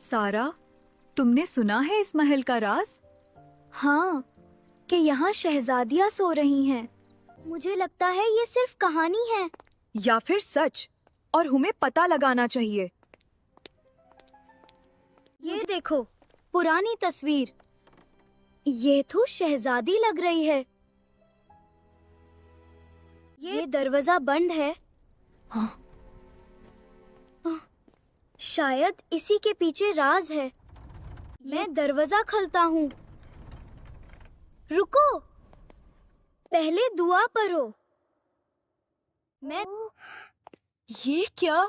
سارا، تم نے سنا ہے اس محل کا راز؟ ہاں، کہ یہاں شہزادیاں سو رہی ہیں۔ مجھے لگتا ہے یہ صرف کہانی ہے یا پھر سچ، اور ہمیں پتہ لگانا چاہیے۔ یہ دیکھو، پرانی تصویر۔ یہ تو شہزادی لگ رہی ہے۔ یہ دروازہ بند ہے۔ شاید اسی کے پیچھے راز ہے۔ میں دروازہ کھولتا ہوں۔ رکو، پہلے دعا پڑھو۔ میں یہ کیا؟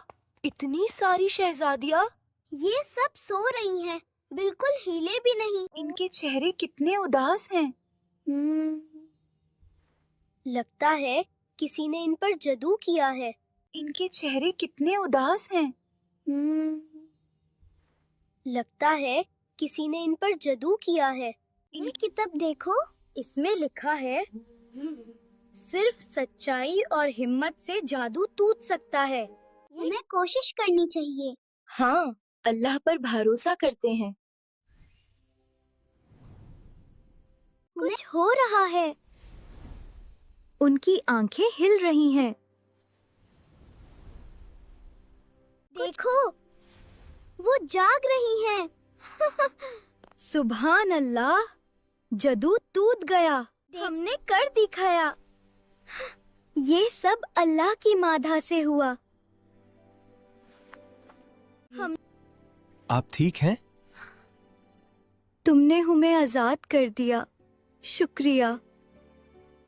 اتنی ساری شہزادیاں؟ یہ سب سو رہی ہیں، بالکل ہیلے بھی نہیں۔ ان کے چہرے کتنے اداس ہیں۔ لگتا ہے کسی نے ان پر جادو کیا ہے۔ ان کے چہرے کتنے اداس ہیں۔ لگتا ہے کسی نے ان پر جادو کیا ہے۔ یہ کتاب دیکھو، اس میں لکھا ہے صرف سچائی اور ہمت سے جادو ٹوٹ سکتا ہے۔ ہمیں کوشش کرنی چاہیے۔ ہاں، اللہ پر بھروسہ کرتے ہیں۔ کچھ ہو رہا ہے۔ ان کی آنکھیں ہل رہی ہیں۔ دیکھو، وہ جاگ رہی ہیں۔ سبحان اللہ، جادو ٹوٹ گیا۔ ہم نے کر دکھایا۔ یہ سب اللہ کی مادہ سے ہوا۔ آپ ٹھیک ہیں؟ تم نے ہمیں آزاد کر دیا، شکریہ۔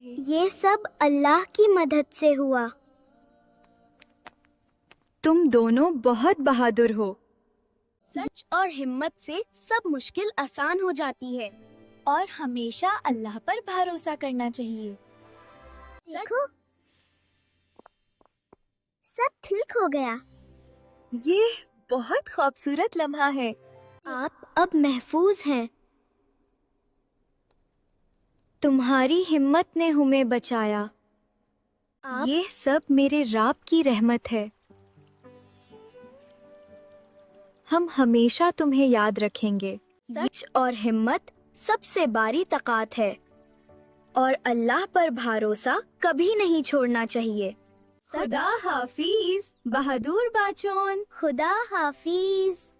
یہ سب اللہ کی مدد سے ہوا۔ تم دونوں بہت بہادر ہو۔ سچ اور ہمت سے سب مشکل آسان ہو جاتی ہے، اور ہمیشہ اللہ پر بھروسہ کرنا چاہیے۔ دیکھو، سب ٹھیک ہو گیا۔ یہ بہت خوبصورت لمحہ ہے۔ آپ اب محفوظ ہیں۔ تمہاری ہمت نے ہمیں بچایا۔ یہ سب میرے رب کی رحمت ہے۔ ہم ہمیشہ تمہیں یاد رکھیں گے۔ سچ اور ہمت سب سے بڑی طاقت ہے، اور اللہ پر بھروسہ کبھی نہیں چھوڑنا چاہیے۔ خدا حافظ بہادر بچوں۔ خدا حافظ۔